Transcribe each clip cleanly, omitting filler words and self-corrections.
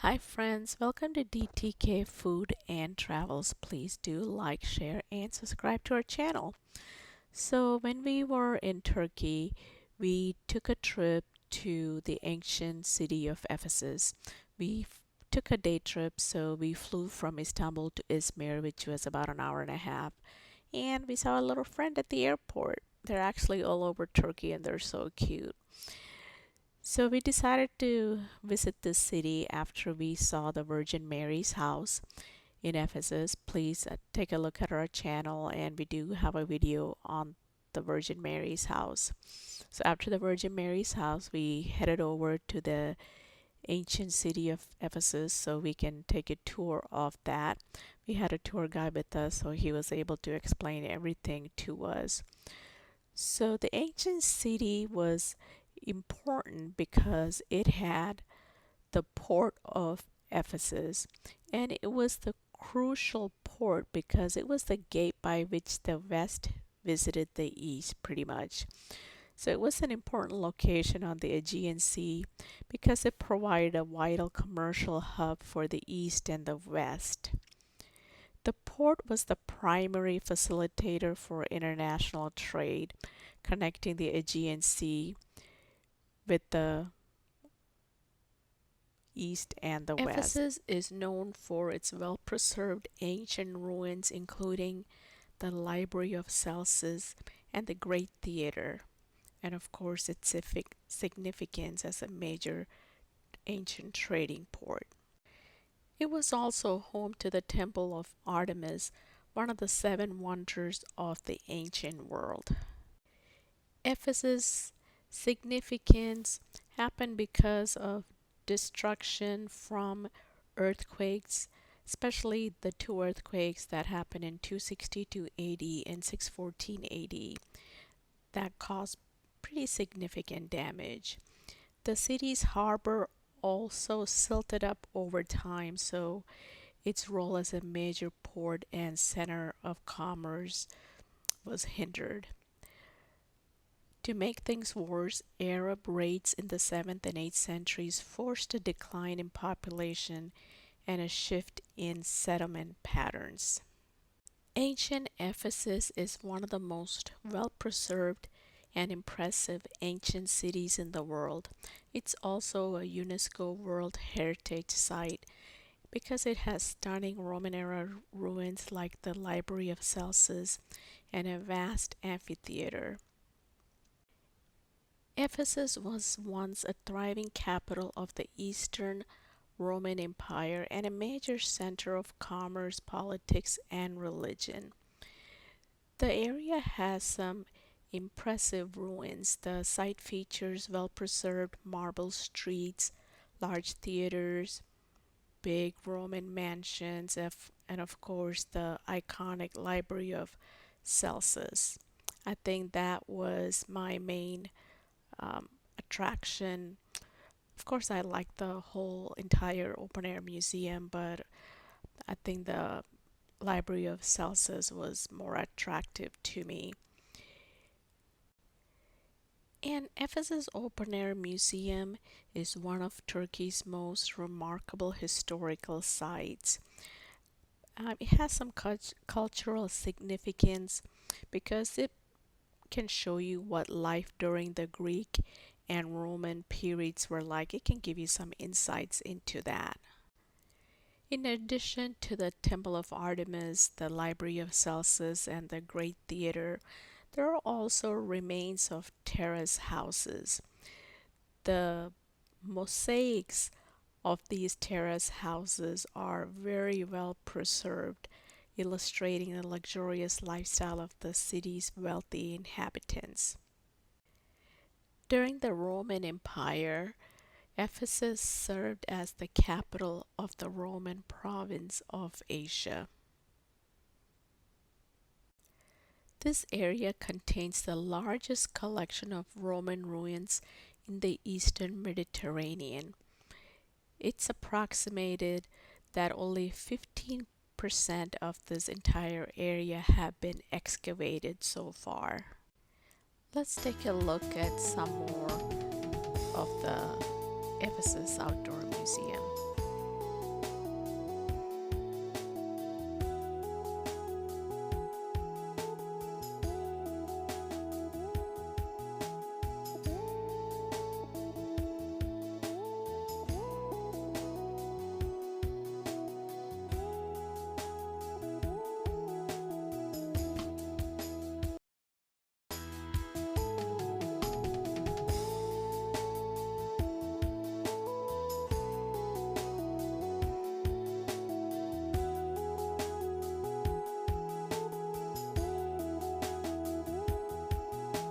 Hi friends, welcome to DTK Food and Travels. Please do like, share, and subscribe to our channel. So when we were in Turkey, we took a trip to the ancient city of Ephesus. Took a day trip, so we flew from Istanbul to Izmir, which was about an hour and a half, and we saw a little friend at the airport. They're actually all over Turkey and they're so cute. So we decided to visit this city after we saw the Virgin Mary's house in Ephesus. Please take a look at our channel, and we do have a video on the Virgin Mary's house. So after the Virgin Mary's house, we headed over to the ancient city of Ephesus so we can take a tour of that. We had a tour guide with us, so he was able to explain everything to us. So the ancient city was important because it had the port of Ephesus, and it was the crucial port because it was the gate by which the West visited the East, pretty much. So it was an important location on the Aegean Sea because it provided a vital commercial hub for the East and the West. The port was the primary facilitator for international trade, connecting the Aegean Sea with the East and the West. Ephesus is known for its well-preserved ancient ruins, including the Library of Celsus and the Great Theater, and of course its significance as a major ancient trading port. It was also home to the Temple of Artemis, one of the seven wonders of the ancient world. Ephesus' significance happened because of destruction from earthquakes, especially the two earthquakes that happened in 262 AD and 614 AD that caused pretty significant damage. The city's harbor also silted up over time, so its role as a major port and center of commerce was hindered. To make things worse, Arab raids in the 7th and 8th centuries forced a decline in population and a shift in settlement patterns. Ancient Ephesus is one of the most well-preserved and impressive ancient cities in the world. It's also a UNESCO World Heritage Site because it has stunning Roman-era ruins like the Library of Celsus and a vast amphitheater. Ephesus was once a thriving capital of the Eastern Roman Empire and a major center of commerce, politics, and religion. The area has some impressive ruins. The site features well-preserved marble streets, large theaters, big Roman mansions, and of course the iconic Library of Celsus. I think that was my main attraction. Of course, I like the whole entire open air museum, but I think the Library of Celsus was more attractive to me. And Ephesus Open Air Museum is one of Turkey's most remarkable historical sites. It has some cultural significance because it can show you what life during the Greek and Roman periods were like. It can give you some insights into that. In addition to the Temple of Artemis, the Library of Celsus, and the Great Theater, there are also remains of terrace houses. The mosaics of these terrace houses are very well preserved, illustrating the luxurious lifestyle of the city's wealthy inhabitants. During the Roman Empire, Ephesus served as the capital of the Roman province of Asia. This area contains the largest collection of Roman ruins in the eastern Mediterranean. It's approximated that only 15% of this entire area have been excavated so far. Let's take a look at some more of the Ephesus Outdoor Museum.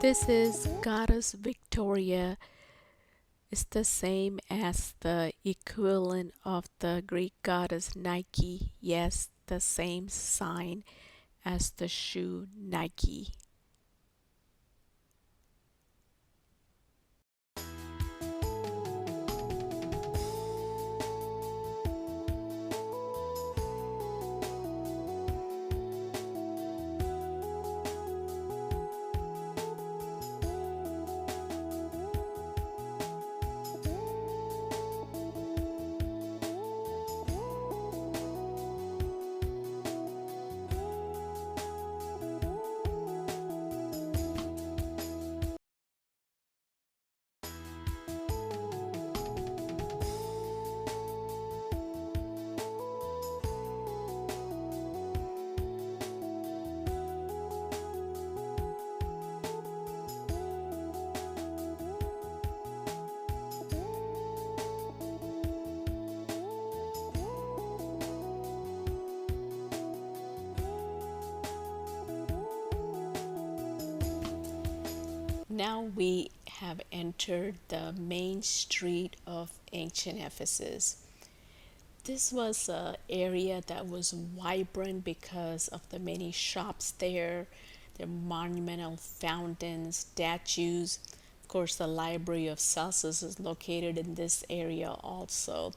This is Goddess Victoria. It's the same as the equivalent of the Greek goddess Nike. Yes, the same sign as the shoe Nike. Now we have entered the main street of ancient Ephesus. This was an area that was vibrant because of the many shops there, the monumental fountains, statues. Of course, the Library of Celsus is located in this area also.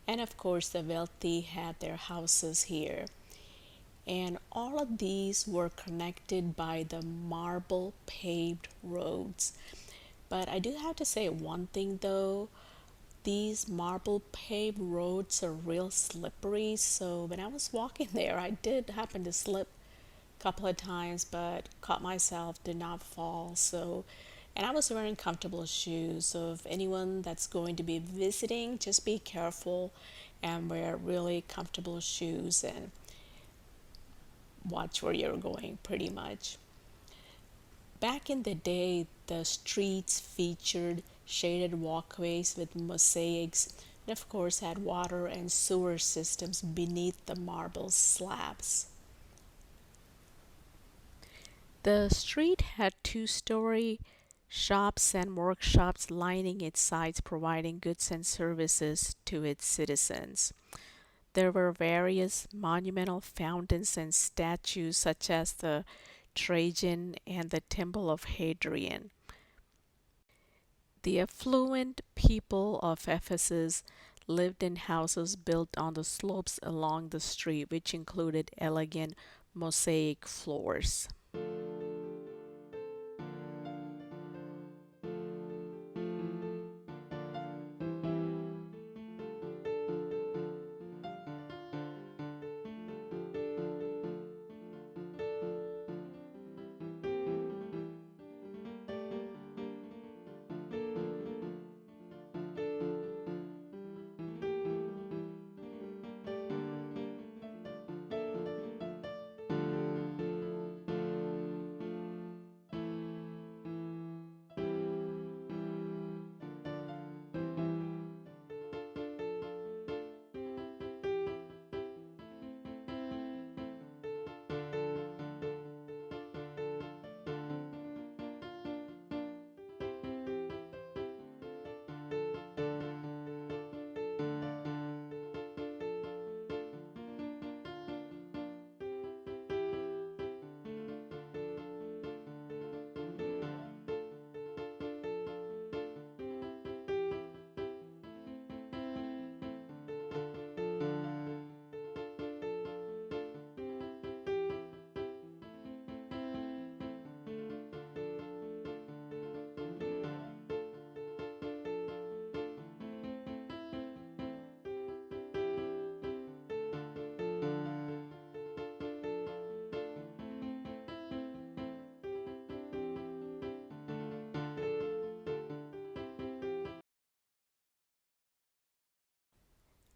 And of course, the wealthy had their houses here. And all of these were connected by the marble paved roads. But I do have to say one thing though, these marble paved roads are real slippery. So when I was walking there, I did happen to slip a couple of times, but caught myself, did not fall. So, and I was wearing comfortable shoes. So if anyone that's going to be visiting, just be careful and wear really comfortable shoes and watch where you're going pretty much. Back in the day, the streets featured shaded walkways with mosaics and, of course, had water and sewer systems beneath the marble slabs. The street had two-story shops and workshops lining its sides, providing goods and services to its citizens. There were various monumental fountains and statues, such as the Trajan and the Temple of Hadrian. The affluent people of Ephesus lived in houses built on the slopes along the street, which included elegant mosaic floors.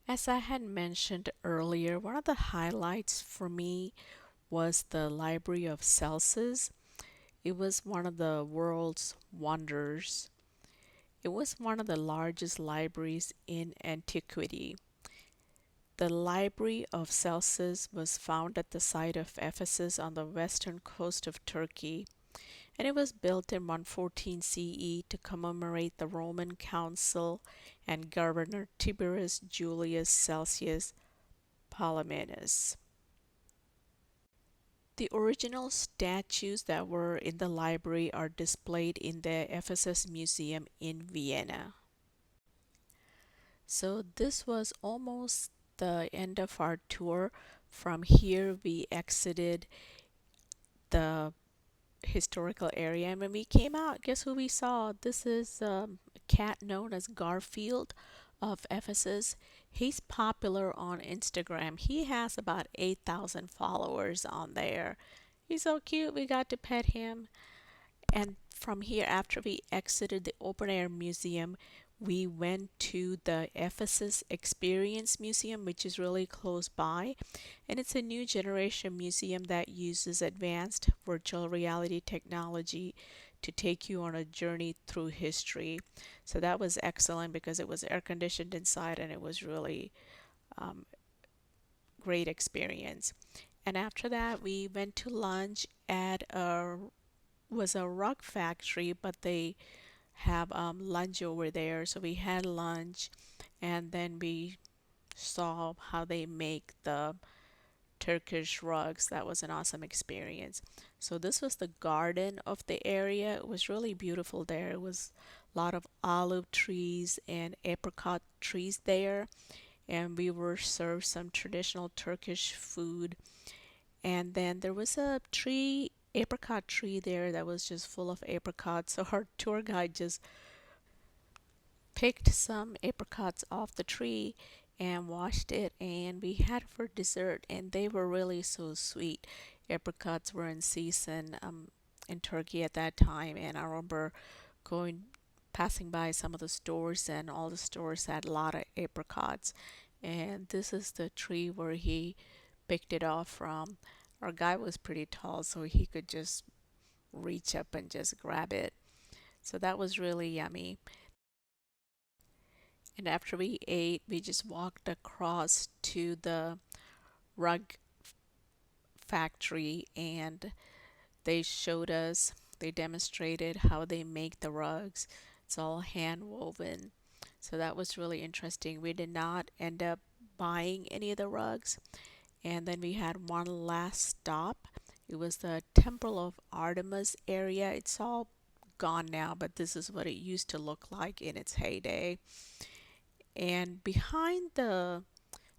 As I had mentioned earlier, one of the highlights for me was the Library of Celsus. It was one of the world's wonders. It was one of the largest libraries in antiquity. The Library of Celsus was found at the site of Ephesus on the western coast of Turkey, and it was built in 114 CE to commemorate the Roman consul and governor Tiberius Julius Celsius Palamedes. The original statues that were in the library are displayed in the Ephesus Museum in Vienna. So this was almost the end of our tour. From here, we exited the historical area, and when we came out, guess who we saw? This is a cat known as Garfield of Ephesus. He's popular on Instagram. He has about 8,000 followers on there. He's so cute. We got to pet him. And from here, after we exited the open air museum, we went to the Ephesus Experience Museum, which is really close by. And it's a new generation museum that uses advanced virtual reality technology to take you on a journey through history. So that was excellent because it was air conditioned inside and it was really um, great experience. And after that, we went to lunch at a was a rug factory, but they have lunch over there. So we had lunch, and then we saw how they make the Turkish rugs. That was an awesome experience. So this was the garden of the area. It was really beautiful there. It was a lot of olive trees and apricot trees there, and we were served some traditional Turkish food. And then there was a tree, apricot tree there that was just full of apricots. So our tour guide just picked some apricots off the tree and washed it, and we had for dessert, and they were really so sweet. Apricots were in season in Turkey at that time, and I remember going passing by some of the stores, and all the stores had a lot of apricots. And this is the tree where he picked it off from. Our guy was pretty tall, so he could just reach up and just grab it. So that was really yummy. And after we ate, we just walked across to the rug factory, and they showed us, they demonstrated how they make the rugs. It's all hand woven. So that was really interesting. We did not end up buying any of the rugs. And then we had one last stop. It was the Temple of Artemis area. It's all gone now, but this is what it used to look like in its heyday. And behind the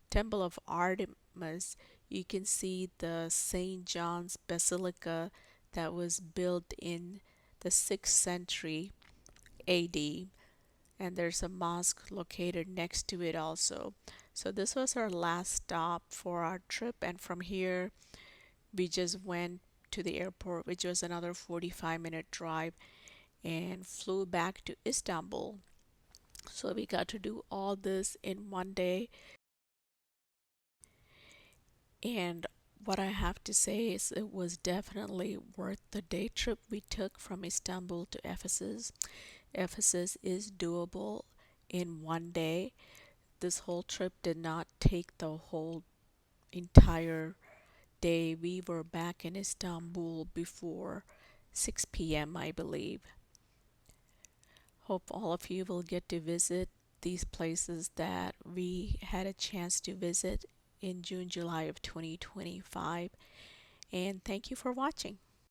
Temple of Artemis, you can see the St. John's Basilica that was built in the 6th century AD. And there's a mosque located next to it also. So this was our last stop for our trip, and from here we just went to the airport, which was another 45-minute drive, and flew back to Istanbul. So we got to do all this in one day. And what I have to say is it was definitely worth the day trip we took from Istanbul to Ephesus. Ephesus is doable in one day. This whole trip did not take the whole entire day. We were back in Istanbul before 6 p.m., I believe. Hope all of you will get to visit these places that we had a chance to visit in June, July of 2025. And thank you for watching.